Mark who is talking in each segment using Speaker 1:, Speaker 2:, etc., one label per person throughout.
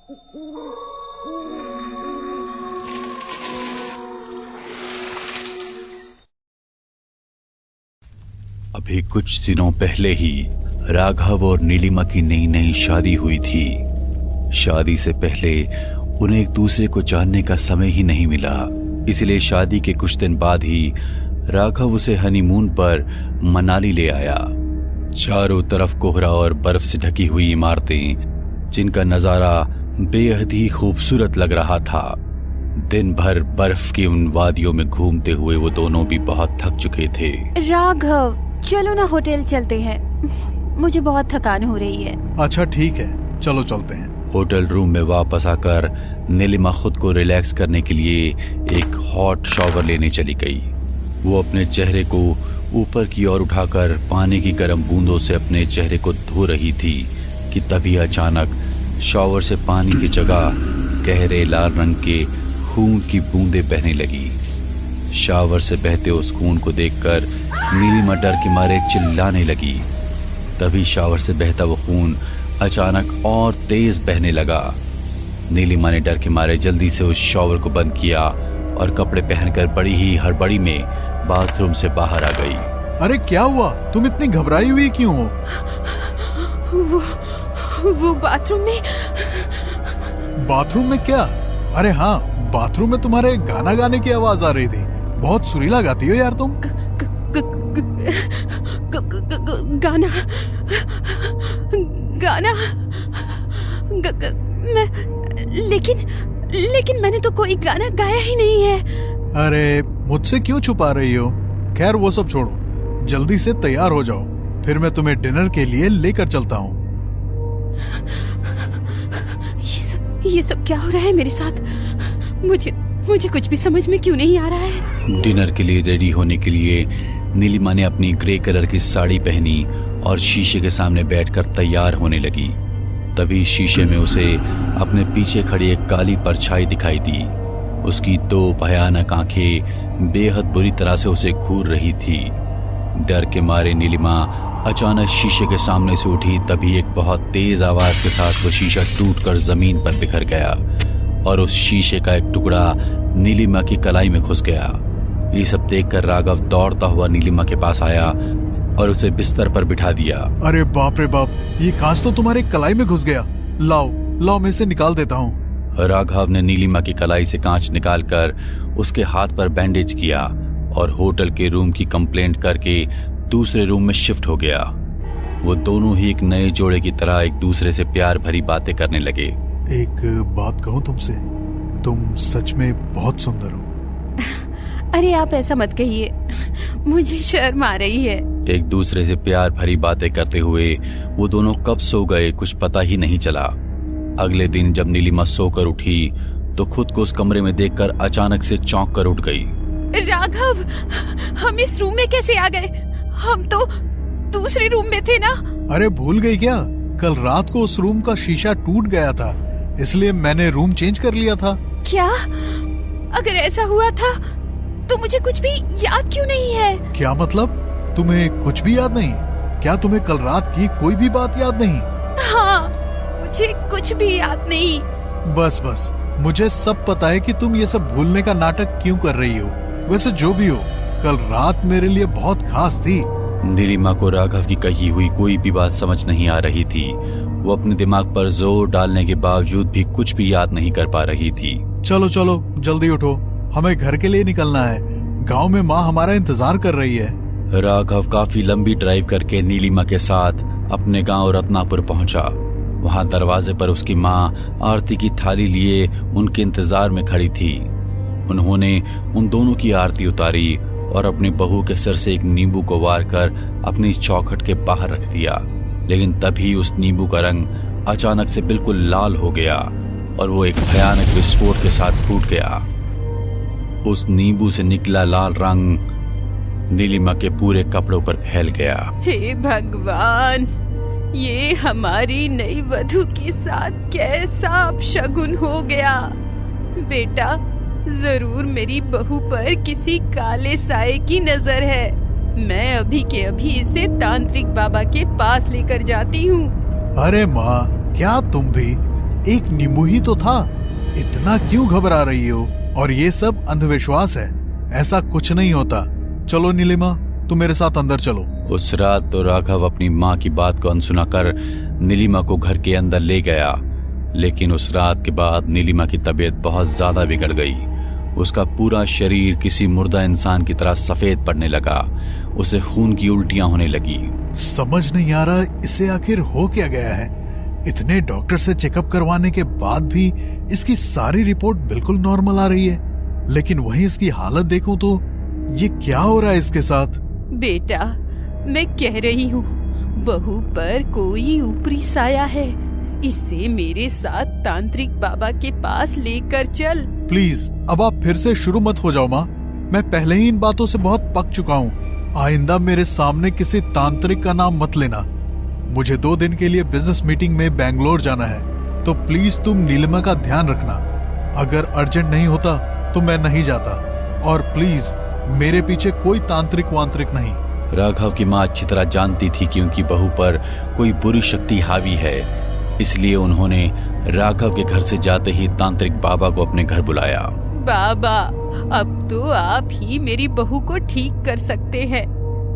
Speaker 1: अभी कुछ दिनों पहले ही राघव और नीलिमा की नई नई शादी हुई थी। शादी से पहले उन्हें एक दूसरे को जानने का समय ही नहीं मिला, इसलिए शादी के कुछ दिन बाद ही राघव उसे हनीमून पर मनाली ले आया। चारों तरफ कोहरा और बर्फ से ढकी हुई इमारतें, जिनका नजारा बेहद ही खूबसूरत लग रहा था। दिन भर बर्फ की उन वादियों में घूमते हुए वो दोनों भी बहुत थक चुके थे।
Speaker 2: राघव, चलो ना होटल चलते हैं, मुझे बहुत थकान हो रही है।
Speaker 3: अच्छा ठीक है, चलो चलते हैं।
Speaker 1: होटल रूम में वापस आकर नीलिमा खुद को रिलैक्स करने के लिए एक हॉट शॉवर लेने चली गई। वो अपने चेहरे को ऊपर की ओर उठाकर पानी की गर्म बूंदों से अपने चेहरे को धो रही थी कि तभी अचानक शॉवर से पानी की जगह गहरे लाल रंग के खून की बूंदें बहने लगी। शावर से बहते उस खून को देखकर नीलिमा डर के मारे चिल्लाने लगी। तभी शावर से बहता वो खून अचानक और तेज बहने लगा। नीलिमा ने डर के मारे जल्दी से उस शॉवर को बंद किया और कपड़े पहनकर बड़ी ही हड़बड़ी में बाथरूम से बाहर आ गई।
Speaker 3: अरे क्या हुआ? तुम इतनी घबराई हुई क्यों हो?
Speaker 2: वो बाथरूम में।
Speaker 3: बाथरूम में क्या? अरे हाँ, बाथरूम में तुम्हारे गाना गाने की आवाज आ रही थी। बहुत सुरीला गाती हो यार तुम।
Speaker 2: गाना गाना लेकिन मैंने तो कोई गाना गाया ही नहीं है।
Speaker 3: अरे मुझसे क्यों छुपा रही हो? खैर वो सब छोड़ो, जल्दी से तैयार हो जाओ, फिर मैं तुम्हें डिनर के लिए लेकर चलता हूँ।
Speaker 2: ये सब क्या हो रहा है मेरे साथ? मुझे कुछ भी समझ में क्यों नहीं आ रहा है।
Speaker 1: डिनर के लिए रेडी होने के लिए नीलिमा ने अपनी ग्रे कलर की साड़ी पहनी और शीशे के सामने बैठकर तैयार होने लगी। तभी शीशे में उसे अपने पीछे खड़ी एक काली परछाई दिखाई दी। उसकी दो भयानक आंखें बेहद बुरी तरह से उसे घूर रही थी। डर के मारे नीलिमा अचानक शीशे के सामने से उठी। तभी एक बहुत तेज आवाज के साथ वो शीशा टूटकर जमीन पर बिखर गया और उस शीशे का एक टुकड़ा नीलिमा की कलाई में घुस गया। ये सब देखकर राघव दौड़ता हुआ नीलिमा के पास आया और उसे बिस्तर पर बिठा दिया।
Speaker 3: अरे बाप रे बाप, ये कांच तो तुम्हारे कलाई में घुस गया। लाओ लाओ, मैं इसे निकाल देता हूँ।
Speaker 1: राघव ने नीलिमा की कलाई से कांच निकालकर उसके हाथ पर बैंडेज किया और होटल के रूम की कंप्लेंट करके दूसरे रूम में शिफ्ट हो गया। वो दोनों ही एक नए जोड़े की तरह एक दूसरे से प्यार भरी बातें करने लगे।
Speaker 3: एक बात कहूँ तुमसे, तुम सच में बहुत सुंदर हो।
Speaker 2: अरे आप ऐसा मत कहिए, मुझे शर्म आ रही है।
Speaker 1: एक दूसरे से प्यार भरी बातें करते हुए वो दोनों कब सो गए कुछ पता ही नहीं चला। अगले दिन जब नीलिमा सोकर उठी तो खुद को उस कमरे में देखकर अचानक से चौंक कर उठ गई।
Speaker 2: राघव, हम इस रूम में कैसे आ गए? हम तो दूसरे रूम में थे ना।
Speaker 3: अरे भूल गई क्या? कल रात को उस रूम का शीशा टूट गया था, इसलिए मैंने रूम चेंज कर लिया था।
Speaker 2: क्या? अगर ऐसा हुआ था तो मुझे कुछ भी याद क्यों नहीं है?
Speaker 3: क्या मतलब? तुम्हें कुछ भी याद नहीं? क्या तुम्हें कल रात की कोई भी बात याद नहीं?
Speaker 2: हाँ, मुझे कुछ भी याद नहीं।
Speaker 3: बस बस, मुझे सब पता है कि तुम ये सब भूलने का नाटक क्यों कर रही हो। वैसे जो भी हो, कल रात मेरे लिए बहुत खास थी।
Speaker 1: नीलिमा को राघव की कही हुई कोई भी बात समझ नहीं आ रही थी। वो अपने दिमाग पर जोर डालने के बावजूद भी कुछ भी याद नहीं कर पा रही थी।
Speaker 3: चलो चलो जल्दी उठो, हमें घर के लिए निकलना है। गांव में माँ हमारा इंतजार कर रही है।
Speaker 1: राघव काफी लंबी ड्राइव करके नीलिमा के साथ अपने गांव रत्नापुर पहुंचा। वहां दरवाजे पर उसकी माँ आरती की थाली लिए उनके इंतजार में खड़ी थी। उन्होंने उन दोनों की आरती उतारी और अपनी बहू के सिर से एक नींबू को वार कर अपनी चौखट के बाहर रख दिया। लेकिन तभी उस नींबू का रंग अचानक से बिल्कुल लाल हो गया और वो एक भयानक विस्फोट के साथ फूट गया। उस नींबू से निकला लाल रंग नीलिमा के पूरे कपड़ों पर फैल गया।
Speaker 2: हे भगवान, ये हमारी नई वधू के साथ कैसा अपशगुन हो गया। बेटा, जरूर मेरी बहू पर किसी काले साए की नजर है। मैं अभी के अभी इसे तांत्रिक बाबा के पास लेकर जाती हूँ।
Speaker 3: अरे माँ, क्या तुम भी? एक नींबू ही तो था, इतना क्यों घबरा रही हो? और ये सब अंधविश्वास है, ऐसा कुछ नहीं होता। चलो नीलिमा, तुम मेरे साथ अंदर चलो।
Speaker 1: उस रात तो राघव अपनी माँ की बात को अनसुना कर नीलिमा को घर के अंदर ले गया, लेकिन उस रात के बाद नीलिमा की तबीयत बहुत ज्यादा बिगड़ गई। उसका पूरा शरीर किसी मुर्दा इंसान की तरह सफेद पड़ने लगा। उसे खून की उल्टियां होने लगी।
Speaker 3: समझ नहीं आ रहा इसे आखिर हो क्या गया है। इतने डॉक्टर से चेकअप करवाने के बाद भी इसकी सारी रिपोर्ट बिल्कुल नॉर्मल आ रही है, लेकिन वहीं इसकी हालत देखूं तो ये क्या हो रहा है इसके साथ?
Speaker 2: बेटा, मैं कह रही हूँ, बहू पर कोई ऊपरी साया है। इसे मेरे साथ तांत्रिक बाबा के पास लेकर चल।
Speaker 3: प्लीज अब आप फिर से शुरू मत हो जाओ माँ। मैं पहले ही इन बातों से बहुत पक चुका हूँ। आइंदा मेरे सामने किसी तांत्रिक का नाम मत लेना। मुझे 2 दिन के लिए बिजनेस मीटिंग में बेंगलोर जाना है, तो प्लीज तुम नीलिमा का ध्यान रखना। अगर अर्जेंट नहीं होता तो मैं नहीं जाता, और प्लीज मेरे पीछे कोई तांत्रिक वांत्रिक नहीं।
Speaker 1: राघव की माँ अच्छी तरह जानती थी कि उनकी बहू पर कोई बुरी शक्ति हावी है, इसलिए उन्होंने राघव के घर से जाते ही तांत्रिक बाबा को अपने घर बुलाया।
Speaker 2: बाबा, अब तो आप ही मेरी बहू को ठीक कर सकते हैं।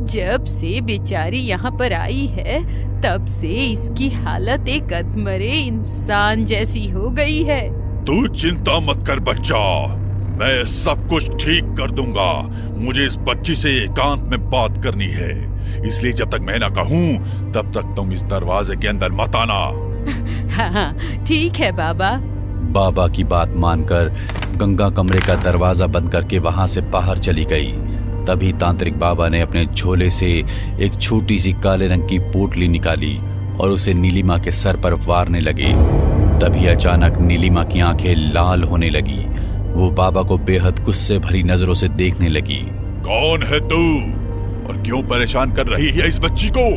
Speaker 2: जब से बेचारी यहाँ पर आई है, तब से इसकी हालत एक अधमरे इंसान जैसी हो गई है।
Speaker 4: तू चिंता मत कर बच्चा, मैं सब कुछ ठीक कर दूंगा। मुझे इस बच्ची से एकांत में बात करनी है, इसलिए जब तक मैं ना कहूँ तब तक तुम इस दरवाजे के अंदर मत आना।
Speaker 2: हाँ, ठीक है बाबा।
Speaker 1: बाबा की बात मानकर गंगा कमरे का दरवाजा बंद करके वहां से बाहर चली गई। तभी तांत्रिक बाबा ने अपने झोले से एक छोटी सी काले रंग की पोटली निकाली और उसे नीलिमा के सर पर वारने लगे। तभी अचानक नीलिमा की आंखें लाल होने लगी। वो बाबा को बेहद गुस्से भरी नजरों से देखने लगी।
Speaker 4: कौन है तू और क्यों परेशान कर रही है इस बच्ची को?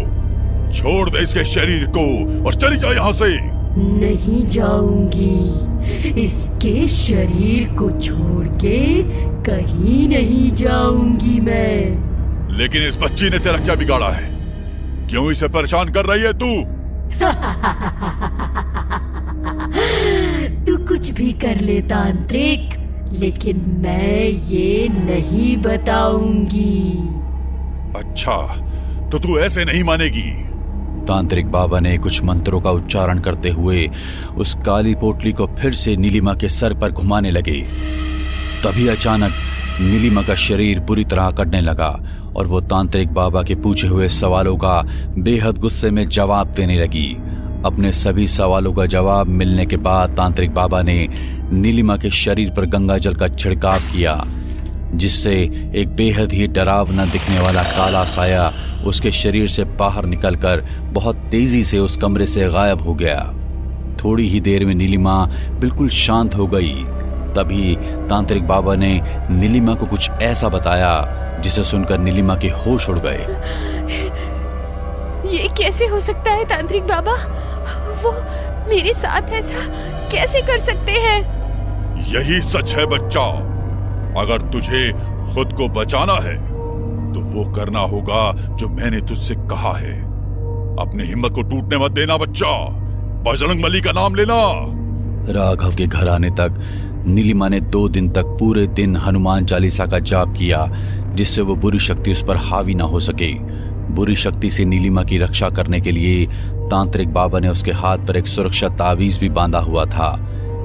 Speaker 4: छोड़ दे इसके शरीर को और चली जा यहाँ से।
Speaker 5: नहीं जाऊंगी, इसके शरीर को छोड़ के कहीं नहीं जाऊंगी मैं।
Speaker 4: लेकिन इस बच्ची ने तेरा क्या बिगाड़ा है? क्यों इसे परेशान कर रही है तू?
Speaker 5: तू कुछ भी कर ले तांत्रिक, लेकिन मैं ये नहीं बताऊंगी।
Speaker 4: अच्छा, तो तू ऐसे नहीं मानेगी।
Speaker 1: तांत्रिक बाबा ने कुछ मंत्रों का उच्चारण करते हुए उस काली पोटली को फिर से नीलिमा के सर पर घुमाने लगे। तभी अचानक नीलिमा का शरीर बुरी तरह कटने लगा और वो तांत्रिक बाबा के पूछे हुए सवालों का बेहद गुस्से में जवाब देने लगी। अपने सभी सवालों का जवाब मिलने के बाद तांत्रिक बाबा ने नीलिमा के शरीर पर गंगा जल का छिड़काव किया, जिससे एक बेहद ही डरावना दिखने वाला काला साया उसके शरीर से बाहर निकलकर बहुत तेजी से उस कमरे से गायब हो गया। थोड़ी ही देर में नीलिमा बिल्कुल शांत हो गई। तभी तांत्रिक बाबा ने नीलिमा को कुछ ऐसा बताया जिसे सुनकर नीलिमा के होश उड़ गए।
Speaker 2: ये कैसे हो सकता है तांत्रिक बाबा? वो मेरे साथ ऐसा कैसे कर सकते हैं?
Speaker 4: यही सच है बच्चा। अगर तुझे खुद को बचाना है तो वो करना होगा जो मैंने तुझसे कहा है। अपनी हिम्मत को टूटने मत देना बच्चा। बजरंगबली का नाम लेना।
Speaker 1: राघव के घर आने तक नीलिमा ने 2 दिन तक पूरे दिन हनुमान चालीसा का जाप किया, जिससे वो बुरी शक्ति उस पर हावी ना हो सके। बुरी शक्ति से नीलिमा की रक्षा करने के लिए तांत्रिक बाबा ने उसके हाथ पर एक सुरक्षा तावीज भी बांधा हुआ था,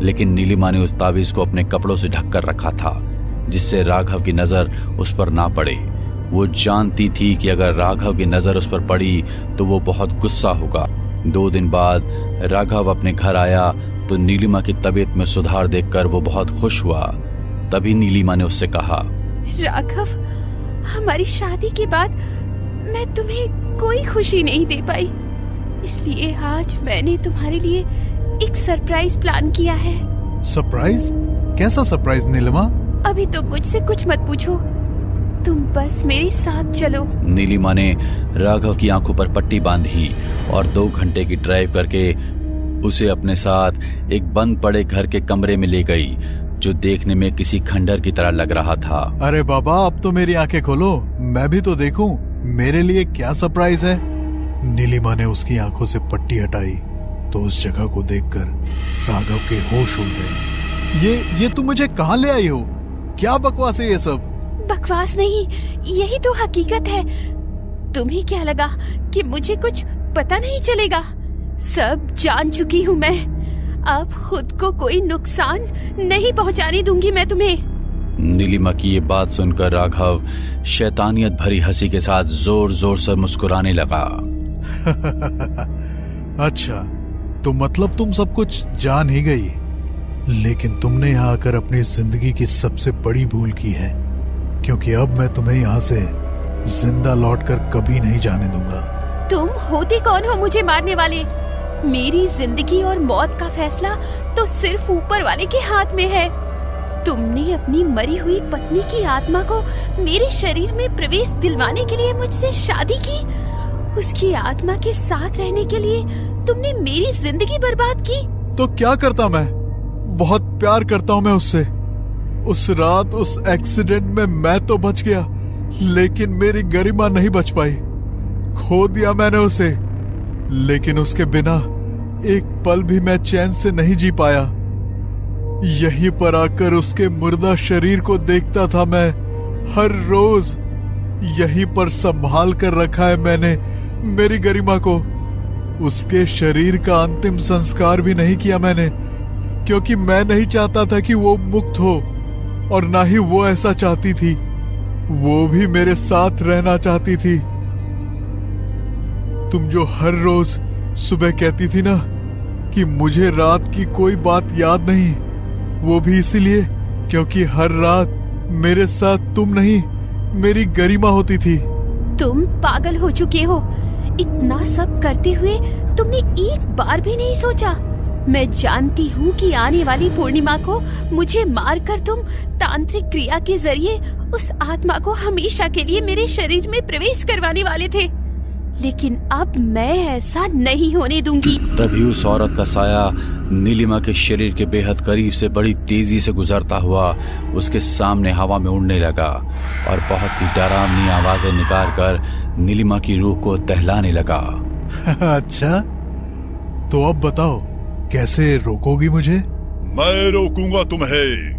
Speaker 1: लेकिन नीलिमा ने उस तावीज को अपने कपड़ों से ढककर रखा था, जिससे राघव की नजर उस पर ना पड़े। वो जानती थी कि अगर राघव की नजर उस पर पड़ी तो वो बहुत गुस्सा होगा। 2 दिन बाद राघव अपने घर आया तो नीलिमा की तबीयत में सुधार देखकर वो बहुत खुश हुआ। तभी नीलिमा ने उससे कहा,
Speaker 2: राघव, हमारी शादी के बाद मैं तुम्हें कोई खुशी नहीं दे पाई, इसलिए आज मैंने तुम्हारे लिए एक सरप्राइज प्लान किया है।
Speaker 3: सरप्राइज? कैसा सरप्राइज नीलिमा?
Speaker 2: अभी तुम मुझसे कुछ मत पूछो, तुम बस मेरे साथ चलो।
Speaker 1: नीलिमा ने राघव की आंखों पर पट्टी बांधी और 2 घंटे की ड्राइव करके उसे अपने साथ एक बंद पड़े घर के कमरे में ले गई, जो देखने में किसी खंडर की तरह लग रहा था।
Speaker 3: अरे बाबा, अब तो मेरी आंखें खोलो, मैं भी तो देखूं मेरे लिए क्या सरप्राइज है। नीलिमा ने उसकी आंखों से पट्टी हटाई तो उस जगह को देखकर राघव के होश उड़ गए। ये तुम मुझे कहाँ ले आई हो? क्या बकवास है ये सब?
Speaker 2: बकवास नहीं, यही तो हकीकत है। तुम्हें क्या लगा कि मुझे कुछ पता नहीं चलेगा? सब जान चुकी हूँ मैं। अब खुद को कोई नुकसान नहीं पहुँचाने दूंगी मैं तुम्हें।
Speaker 1: नीलिमा की ये बात सुनकर राघव शैतानियत भरी हंसी के साथ जोर जोर से मुस्कुराने लगा।
Speaker 3: अच्छा, तो मतलब तुम सब कुछ जान ही गई, लेकिन तुमने यहाँ आकर अपनी जिंदगी की सबसे बड़ी भूल की है, क्योंकि अब मैं तुम्हें यहाँ से जिंदा लौटकर कभी नहीं जाने दूंगा।
Speaker 2: तुम होते कौन हो मुझे मारने वाले? मेरी जिंदगी और मौत का फैसला तो सिर्फ ऊपर वाले के हाथ में है। तुमने अपनी मरी हुई पत्नी की आत्मा को मेरे शरीर में प्रवेश दिलवाने के लिए मुझसे शादी की। उसकी आत्मा के साथ रहने के लिए तुमने मेरी जिंदगी बर्बाद की।
Speaker 3: तो क्या करता मैं? बहुत प्यार करता हूँ मैं उससे। उस रात उस एक्सीडेंट में मैं तो बच गया, लेकिन मेरी गरिमा नहीं बच पाई। खो दिया मैंने उसे, लेकिन उसके बिना एक पल भी मैं चैन से नहीं जी पाया। यहीं पर आकर उसके मुर्दा शरीर को देखता था मैं हर रोज। यहीं पर संभाल कर रखा है मैंने मेरी गरिमा को। उसके शरीर का अंतिम संस्कार भी नहीं किया मैंने, क्योंकि मैं नहीं चाहता था कि वो मुक्त हो, और ना ही वो ऐसा चाहती थी। वो भी मेरे साथ रहना चाहती थी। तुम जो हर रोज सुबह कहती थी ना कि मुझे रात की कोई बात याद नहीं, वो भी इसीलिए क्योंकि हर रात मेरे साथ तुम नहीं, मेरी गरिमा होती थी।
Speaker 2: तुम पागल हो चुके हो। इतना सब करते हुए तुमने एक बार भी नहीं सोचा? मैं जानती हूँ कि आने वाली पूर्णिमा को मुझे मारकर तुम तांत्रिक क्रिया के जरिए उस आत्मा को हमेशा के लिए मेरे शरीर में प्रवेश करवाने वाले थे, लेकिन अब मैं ऐसा नहीं होने दूंगी।
Speaker 1: तभी उस औरत का साया नीलिमा के शरीर के बेहद करीब से बड़ी तेजी से गुजरता हुआ उसके सामने हवा में उड़ने लगा और बहुत ही डरावनी आवाजें निकाल कर नीलिमा की रूह को टहलाने लगा।
Speaker 3: अच्छा, तो अब बताओ कैसे रोकोगी मुझे?
Speaker 4: मैं रोकूंगा तुम्हें।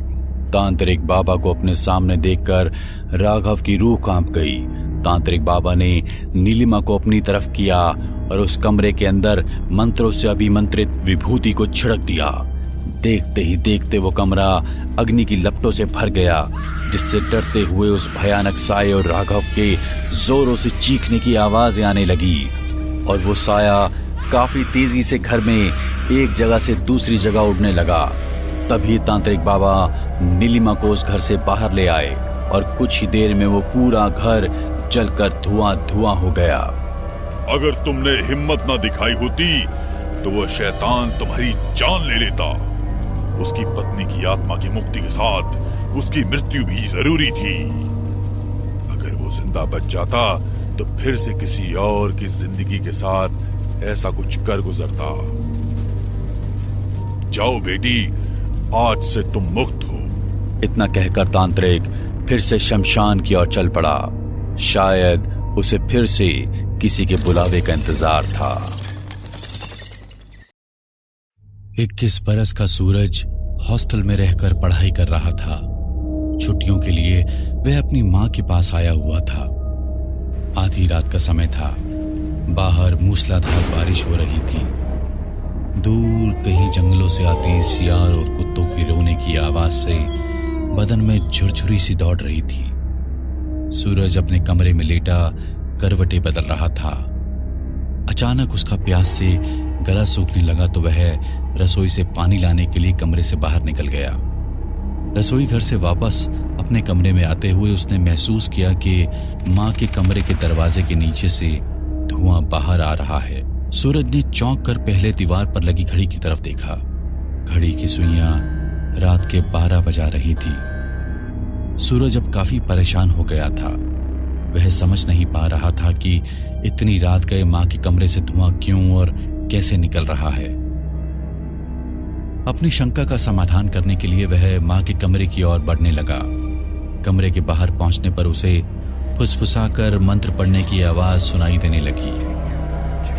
Speaker 1: तांत्रिक बाबा को अपने सामने देखकर राघव की रूह कांप गई। तांत्रिक बाबा ने नीलिमा को अपनी तरफ किया और उस कमरे के अंदर मंत्रों से अभिमंत्रित विभूति को छिड़क दिया। देखते ही देखते वो कमरा अग्नि की लपटों से भर गया, जिससे डरते हुए उस भयानक साये और राघव के जोरों से चीखने की आवाजें आने लगी। और वो साया काफी तेजी से घर में एक जगह से दूसरी जगह उड़ने लगा। तभी तांत्रिक बाबा नीलिमा को उस घर से बाहर ले आए और कुछ ही देर में वो पूरा घर जलकर धुआं धुआं हो गया।
Speaker 4: अगर तुमने हिम्मत ना दिखाई होती तो वो शैतान तुम्हारी जान ले लेता। उसकी पत्नी की आत्मा की मुक्ति के साथ उसकी मृत्यु भी जरूरी थी। अगर वो जिंदा बच जाता तो फिर से किसी और की जिंदगी के साथ ऐसा कुछ कर गुजरता। जाओ बेटी, आज से तुम मुक्त हो।
Speaker 1: इतना कहकर तांत्रिक फिर से शमशान की ओर चल पड़ा। शायद उसे फिर से किसी के बुलावे का इंतजार था। 21 बरस का सूरज हॉस्टल में रहकर पढ़ाई कर रहा था। छुट्टियों के लिए वह अपनी मां के पास आया हुआ था। आधी रात का समय था। बाहर मूसलाधार बारिश हो रही थी। दूर कहीं जंगलों से आती सियार और कुत्तों की रोने की आवाज से बदन में झुरझुरी सी दौड़ रही थी। सूरज अपने कमरे में लेटा करवटें बदल रहा था। अचानक उसका प्यास से गला सूखने लगा तो वह रसोई से पानी लाने के लिए कमरे से बाहर निकल गया। रसोई घर से वापस अपने कमरे में आते हुए उसने महसूस किया कि मां के कमरे के दरवाजे के नीचे से धुआं बाहर आ रहा है। सूरज ने चौंक कर पहले दीवार पर लगी घड़ी की तरफ देखा। घड़ी की सुइयां रात के 12 बजा रही थी। सूरज अब काफी परेशान हो गया था। वह समझ नहीं पा रहा था कि इतनी रात गए मां के कमरे से धुआं क्यों और कैसे निकल रहा है। अपनी शंका का समाधान करने के लिए वह मां के कमरे की ओर बढ़ने लगा। कमरे के बाहर पहुंचने पर उसे फुसफुसाकर मंत्र पढ़ने की आवाज सुनाई देने लगी।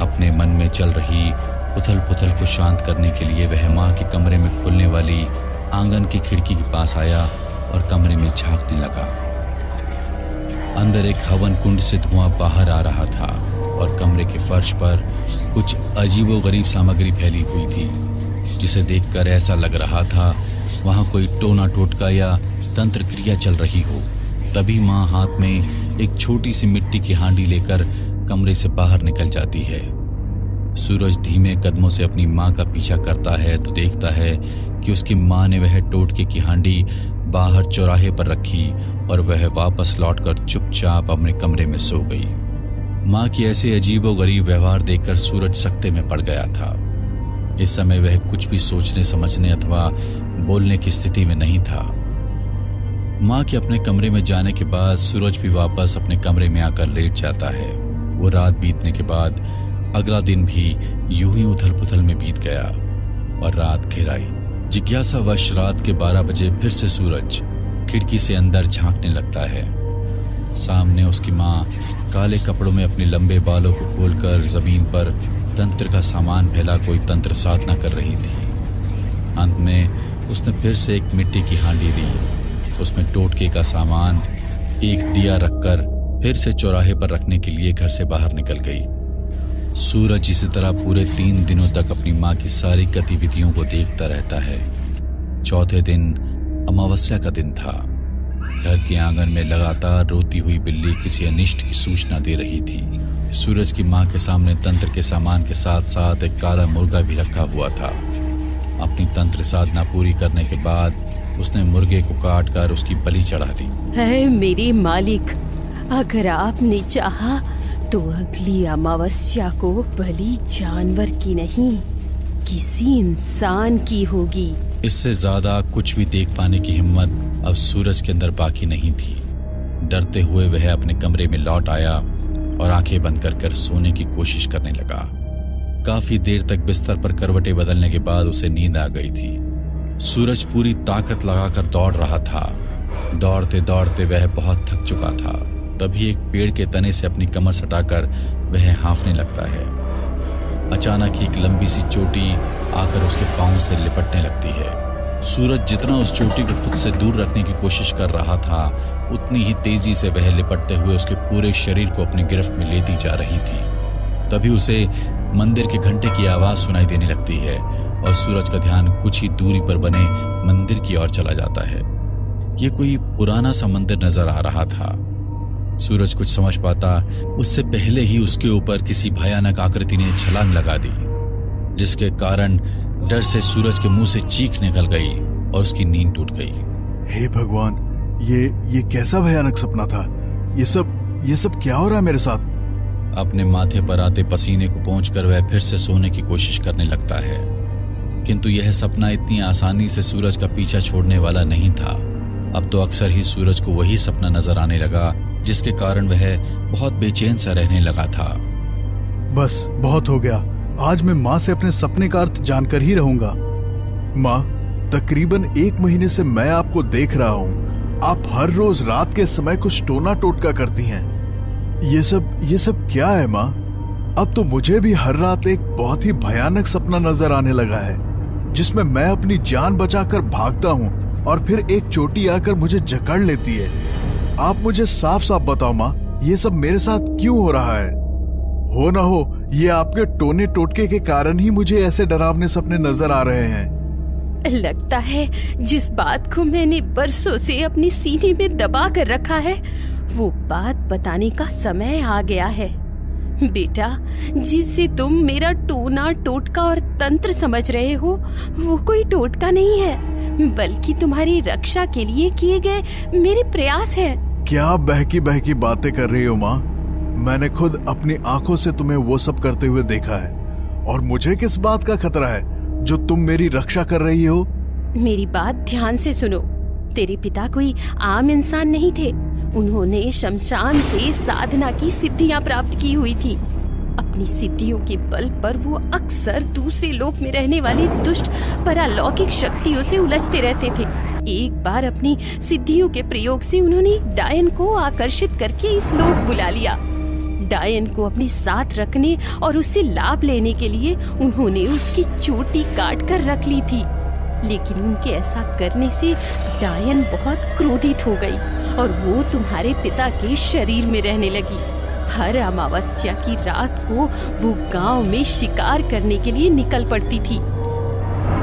Speaker 1: अपने मन में चल रही उथल पुथल को शांत करने के लिए वह माँ के कमरे में खुलने वाली आंगन की खिड़की के पास आया और कमरे में झांकने लगा। अंदर एक हवन कुंड से धुआं बाहर आ रहा था और कमरे के फर्श पर कुछ अजीबोगरीब सामग्री फैली हुई थी, जिसे देखकर ऐसा लग रहा था वहां कोई टोना टोटका या तंत्र क्रिया चल रही हो। तभी माँ हाथ में एक छोटी सी मिट्टी की हांडी लेकर कमरे से बाहर निकल जाती है। सूरज धीमे कदमों से अपनी माँ का पीछा करता है तो देखता है कि उसकी माँ ने वह टोटके की हांडी बाहर चौराहे पर रखी और वह वापस लौटकर चुपचाप अपने कमरे में सो गई। माँ की ऐसे अजीबोगरीब व्यवहार देखकर सूरज सकते में पड़ गया था। इस समय वह कुछ भी सोचने समझने अथवा बोलने की स्थिति में नहीं था। माँ के अपने कमरे में जाने के बाद सूरज भी वापस अपने कमरे में आकर लेट जाता है। वो रात बीतने के बाद अगला दिन भी यूं ही उथल पुथल में बीत गया और रात घिर आई। जिज्ञासावश रात के 12 बजे फिर से सूरज खिड़की से अंदर झांकने लगता है। सामने उसकी माँ काले कपड़ों में अपने लंबे बालों को खोलकर जमीन पर तंत्र का सामान फैला कोई तंत्र साधना कर रही थी। अंत में उसने फिर से एक मिट्टी की हांडी दी, उसमें टोटके का सामान, एक दिया रखकर फिर से चौराहे पर रखने के लिए घर से बाहर निकल गई। सूरज इसी तरह पूरे 3 दिनों तक अपनी माँ की सारी गतिविधियों को देखता रहता है। चौथे दिन अमावस्या का दिन था। घर के आंगन में लगातार रोती हुई बिल्ली किसी अनिष्ट की सूचना दे रही थी। सूरज की माँ के सामने तंत्र के सामान के साथ साथ एक काला मुर्गा भी रखा हुआ था। अपनी तंत्र साधना पूरी करने के बाद उसने मुर्गे को काट कर उसकी बलि चढ़ा दी।
Speaker 2: है मेरे मालिक, अगर आपने चाहा तो अगली अमावस्या को बलि जानवर की नहीं किसी इंसान की होगी।
Speaker 1: इससे ज्यादा कुछ भी देख पाने की हिम्मत अब सूरज के अंदर बाकी नहीं थी। डरते हुए वह अपने कमरे में लौट आया और आंखें बंद कर सोने की कोशिश करने लगा। काफी देर तक बिस्तर पर करवटें बदलने के बाद उसे नींद आ गई थी। सूरज पूरी ताकत लगाकर दौड़ रहा था। दौड़ते दौड़ते वह बहुत थक चुका था। तभी एक पेड़ के तने से अपनी कमर सटाकर वह हाँफने लगता है। अचानक एक लंबी सी चोटी आकर उसके पांव से लिपटने लगती है। सूरज जितना उस चोटी को खुद से दूर रखने की कोशिश कर रहा था, उतनी ही तेजी से वह लिपटते हुए उसके पूरे शरीर को अपनी गिरफ्त में लेती जा रही थी। तभी उसे मंदिर के घंटे की आवाज सुनाई देने लगती है और सूरज का ध्यान कुछ ही दूरी पर बने मंदिर की ओर चला जाता है। ये कोई पुराना सा मंदिर नजर आ रहा था। सूरज कुछ समझ पाता उससे पहले ही उसके ऊपर किसी भयानक आकृति ने छलांग लगा दी, जिसके कारण डर से सूरज के मुंह से चीख निकल गई और उसकी नींद टूट गई।
Speaker 3: हे भगवान, ये कैसा भयानक सपना था? ये सब क्या हो रहा है मेरे साथ?
Speaker 1: अपने माथे पर आते पसीने को पोंछकर वह फिर से सोने की कोशिश करने लगता है, किंतु यह सपना इतनी आसानी से सूरज का पीछा छोड़ने वाला नहीं था। अब तो अक्सर ही सूरज को वही सपना नजर आने लगा, जिसके कारण वह बहुत बेचैन सा रहने लगा था।
Speaker 3: बस बहुत हो गया। आज मैं माँ से अपने सपने का अर्थ जानकर ही रहूंगा। माँ, तकरीबन 1 महीने से मैं आपको देख रहा हूँ। आप हर रोज रात के समय कुछ टोना टोटका करती हैं। ये सब क्या है माँ? अब तो मुझे भी हर रात एक बहुत ही भयानक सपना नजर आने लगा है, जिसमें मैं अपनी जान बचाकर भागता हूँ और फिर एक चोटी आकर मुझे जकड़ लेती है। आप मुझे साफ साफ बताओ माँ, ये सब मेरे साथ क्यों हो रहा है? हो ना हो ये आपके टोने टोटके के कारण ही मुझे ऐसे डरावने सपने नजर आ रहे हैं।
Speaker 2: लगता है जिस बात को मैंने बरसों से अपनी सीने में दबा कर रखा है, वो बात बताने का समय आ गया है। बेटा, जिसे तुम मेरा टोना टोटका और तंत्र समझ रहे हो, वो कोई टोटका नहीं है, बल्कि तुम्हारी रक्षा के लिए किए गए मेरे प्रयास हैं।
Speaker 3: क्या बहकी बहकी बातें कर रही हो माँ? मैंने खुद अपनी आंखों से तुम्हें वो सब करते हुए देखा है, और मुझे किस बात का खतरा है जो तुम मेरी रक्षा कर रही हो?
Speaker 2: मेरी बात ध्यान से सुनो। तेरे पिता कोई आम इंसान नहीं थे। उन्होंने शमशान से साधना की सिद्धियां प्राप्त की हुई थी। अपनी सिद्धियों के बल पर वो अक्सर दूसरे लोक में रहने वाली दुष्ट परालौकिक शक्तियों से उलझते रहते थे। एक बार अपनी सिद्धियों के प्रयोग से उन्होंने डायन को आकर्षित करके इस लोक बुला लिया। डायन को अपने साथ रखने और उससे लाभ लेने के लिए उन्होंने उसकी चोटी काट कर रख ली थी। लेकिन उनके ऐसा करने से डायन बहुत क्रोधित हो गई और वो तुम्हारे पिता के शरीर में रहने लगी। हर अमावस्या की रात को वो गांव में शिकार करने के लिए निकल पड़ती थी।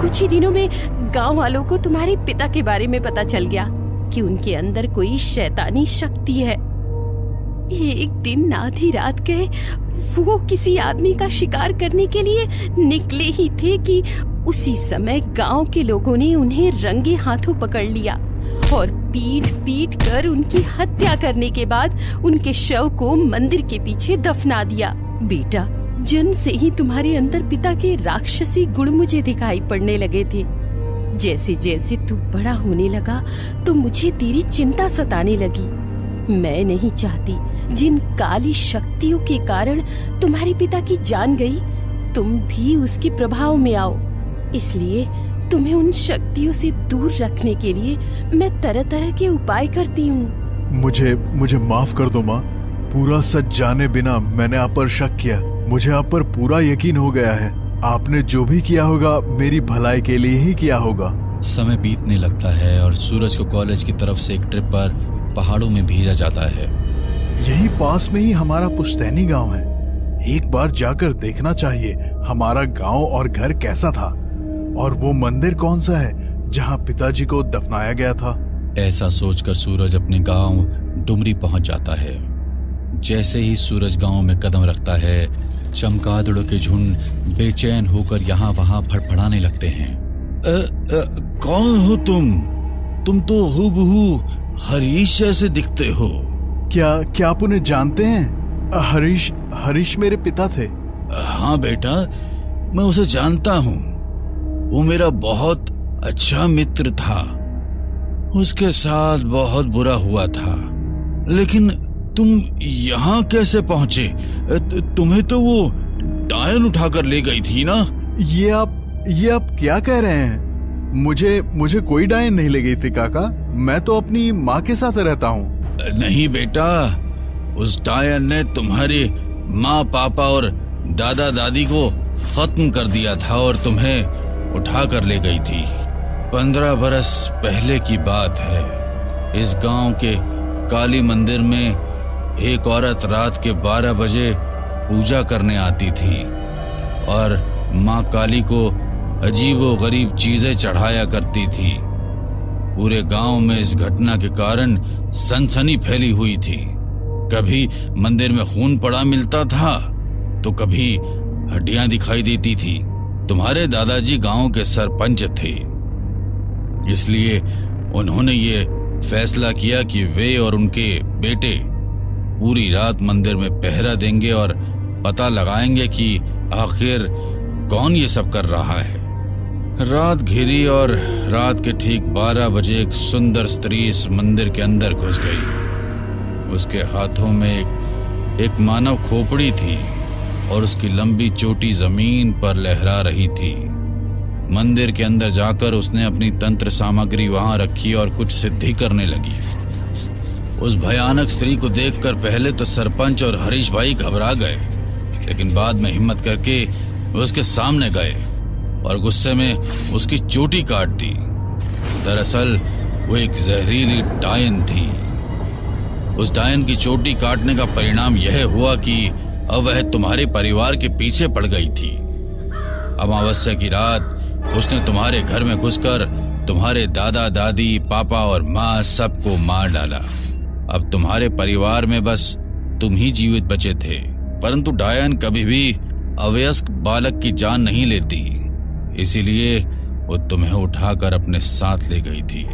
Speaker 2: कुछ ही दिनों में गांव वालों को तुम्हारे पिता के बारे में पता चल गया कि उनके अंदर कोई शैतानी शक्ति है। एक दिन आधी रात गए वो किसी आदमी का शिकार करने के लिए निकले ही थे कि उसी समय गांव के लोगों ने उन्हें रंगे हाथों पकड़ लिया और पीट पीट कर उनकी हत्या करने के बाद उनके शव को मंदिर के पीछे दफना दिया। बेटा, जन्म से ही तुम्हारे अंदर पिता के राक्षसी गुण मुझे दिखाई पड़ने लगे थे। जैसे जैसे तू बड़ा होने लगा तो मुझे तेरी चिंता सताने लगी। मैं नहीं चाहती जिन काली शक्तियों के कारण तुम्हारे पिता की जान गई तुम भी उसके प्रभाव में आओ। इसलिए तुम्हें उन शक्तियों से दूर रखने के लिए मैं तरह तरह के उपाय करती हूँ।
Speaker 3: मुझे माफ कर दो माँ। पूरा सच जाने बिना मैंने आप पर शक किया। मुझे आप पर पूरा यकीन हो गया है। आपने जो भी किया होगा मेरी भलाई के लिए ही किया होगा।
Speaker 1: समय बीतने लगता है और सूरज को कॉलेज की तरफ से एक ट्रिप पर पहाड़ों में भेजा जाता है।
Speaker 3: यही पास में ही हमारा पुश्तैनी गांव है। एक बार जाकर देखना चाहिए हमारा गांव और घर कैसा था और वो मंदिर कौन सा है जहां पिताजी को दफनाया गया था।
Speaker 1: ऐसा सोचकर सूरज अपने गांव डुमरी पहुंच जाता है। जैसे ही सूरज गांव में कदम रखता है, चमगादड़ों के झुंड बेचैन होकर यहाँ वहाँ फड़फड़ाने लगते हैं। कौन हो तुम? तुम तो हूबहू हरीश जैसे दिखते हो।
Speaker 3: क्या आप उन्हें जानते हैं? हरीश मेरे पिता थे।
Speaker 1: हाँ बेटा, मैं उसे जानता हूँ। वो मेरा बहुत अच्छा मित्र था। उसके साथ बहुत बुरा हुआ था। लेकिन तुम यहाँ कैसे पहुंचे? तुम्हें तो वो डायन उठाकर ले गई थी ना?
Speaker 3: ये आप क्या कह रहे हैं? मुझे कोई डायन नहीं ले गई थी काका। मैं तो अपनी माँ के साथ रहता हूँ।
Speaker 1: नहीं बेटा, उस डायन ने तुम्हारे माँ पापा और दादा दादी को खत्म कर दिया था और तुम्हें उठा कर ले गई थी। 15 बरस पहले की बात है। इस गांव के काली मंदिर में एक औरत रात के 12 बजे पूजा करने आती थी और माँ काली को अजीबो गरीब चीजें चढ़ाया करती थी। पूरे गांव में इस घटना के कारण सनसनी फैली हुई थी। कभी मंदिर में खून पड़ा मिलता था तो कभी हड्डियां दिखाई देती थी। तुम्हारे दादाजी गांव के सरपंच थे, इसलिए उन्होंने ये फैसला किया कि वे और उनके बेटे पूरी रात मंदिर में पहरा देंगे और पता लगाएंगे कि आखिर कौन ये सब कर रहा है। रात घिरी और रात के ठीक 12 बजे एक सुंदर स्त्री इस मंदिर के अंदर घुस गई। उसके हाथों में एक मानव खोपड़ी थी और उसकी लंबी चोटी जमीन पर लहरा रही थी। मंदिर के अंदर जाकर उसने अपनी तंत्र सामग्री वहां रखी और कुछ सिद्धि करने लगी। उस भयानक स्त्री को देखकर पहले तो सरपंच और हरीश भाई घबरा गए, लेकिन बाद में हिम्मत करके वे उसके सामने गए और गुस्से में उसकी चोटी काट दी। दरअसल वो एक जहरीली डायन थी। उस डायन की चोटी काटने का परिणाम यह हुआ कि अब वह तुम्हारे परिवार के पीछे पड़ गई थी। अमावस्या की रात उसने तुम्हारे घर में घुसकर तुम्हारे दादा दादी पापा और माँ सबको मार डाला। अब तुम्हारे परिवार में बस तुम ही जीवित बचे थे, परंतु डायन कभी भी अवयस्क बालक की जान नहीं लेती, इसीलिए वो तुम्हें उठाकर अपने साथ ले गई थी।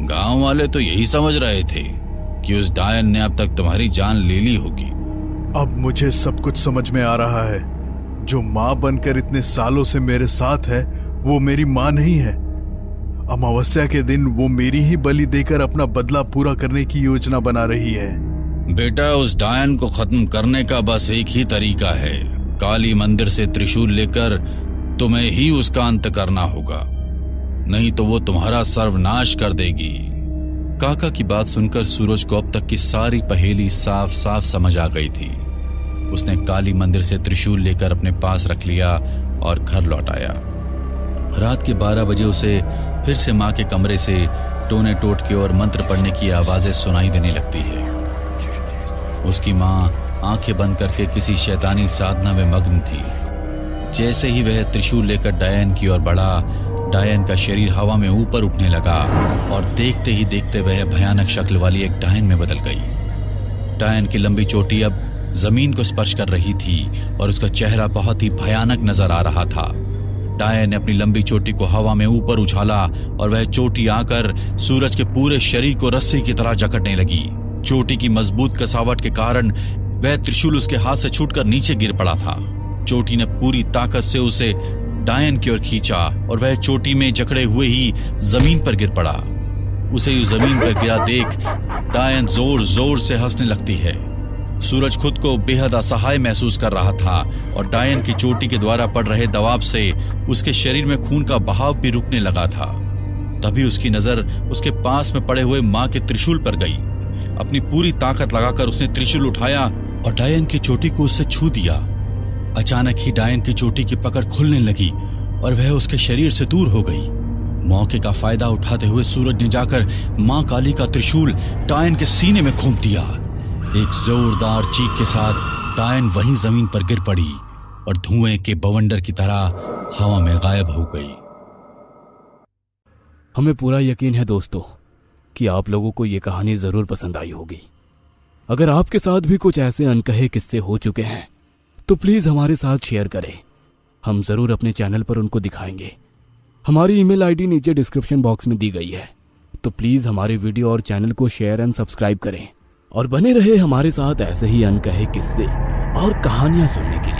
Speaker 1: गांव वाले तो यही समझ रहे थे कि उस डायन ने अब तक तुम्हारी जान ले ली होगी।
Speaker 3: अब मुझे सब कुछ समझ में आ रहा है। जो माँ बनकर इतने सालों से मेरे साथ है वो मेरी माँ नहीं है। अमावस्या के दिन वो मेरी ही बलि देकर अपना बदला पूरा करने की योजना बना रही है।
Speaker 1: बेटा, उस डायन को खत्म करने का बस एक ही तरीका है। काली मंदिर से त्रिशूल लेकर तुम्हें ही उसका अंत करना होगा, नहीं तो वो तुम्हारा सर्वनाश कर देगी। काका की बात सुनकर सूरज को अब तक की सारी पहेली साफ साफ समझ आ गई थी। उसने काली मंदिर से त्रिशूल लेकर अपने पास रख लिया और घर लौट आया। रात के 12 बजे उसे फिर से माँ के कमरे से टोने टोटके और मंत्र पढ़ने की आवाजें सुनाई देने लगती है। उसकी माँ आंखें बंद करके किसी शैतानी साधना में मग्न थी। जैसे ही वह त्रिशूल लेकर डायन की ओर बढ़ा, डायन का शरीर हवा में ऊपर उठने लगा और देखते ही देखते वह भयानक शक्ल वाली एक डायन में बदल गई। डायन की लंबी चोटी अब जमीन को स्पर्श कर रही थी और उसका चेहरा बहुत ही भयानक नजर आ रहा था। डायन ने अपनी लंबी चोटी को हवा में ऊपर उछाला और वह चोटी आकर सूरज के पूरे शरीर को रस्सी की तरह जकड़ने लगी। चोटी की मजबूत कसावट के कारण वह त्रिशूल उसके हाथ से छूटकर नीचे गिर पड़ा था। चोटी ने पूरी ताकत से उसे डायन की ओर खींचा और वह चोटी में जकड़े हुए ही जमीन पर गिर पड़ा। उसे यूं जमीन पर गिरा देख डायन जोर जोर से हंसने लगती है। सूरज खुद को बेहद असहाय महसूस कर रहा था और डायन की चोटी के द्वारा पड़ रहे दबाव से उसके शरीर में खून का बहाव भी रुकने लगा था। तभी उसकी नजर उसके पास में पड़े हुए माँ के त्रिशूल पर गई। अपनी पूरी ताकत लगाकर उसने त्रिशूल उठाया और डायन की चोटी को उससे छू दिया। अचानक ही डायन की चोटी की पकड़ खुलने लगी और वह उसके शरीर से दूर हो गई। मौके का फायदा उठाते हुए सूरज ने जाकर माँ काली का त्रिशूल डायन के सीने में घोंप दिया। एक जोरदार चीख के साथ डायन वहीं जमीन पर गिर पड़ी और धुएं के बवंडर की तरह हवा में गायब हो गई।
Speaker 6: हमें पूरा यकीन है दोस्तों कि आप लोगों को ये कहानी जरूर पसंद आई होगी। अगर आपके साथ भी कुछ ऐसे अनकहे किस्से हो चुके हैं तो प्लीज हमारे साथ शेयर करें। हम जरूर अपने चैनल पर उनको दिखाएंगे। हमारी ईमेल आईडी नीचे डिस्क्रिप्शन बॉक्स में दी गई है, तो प्लीज हमारे वीडियो और चैनल को शेयर एंड सब्सक्राइब करें और बने रहे हमारे साथ ऐसे ही अनकहे किस्से और कहानियां सुनने के लिए।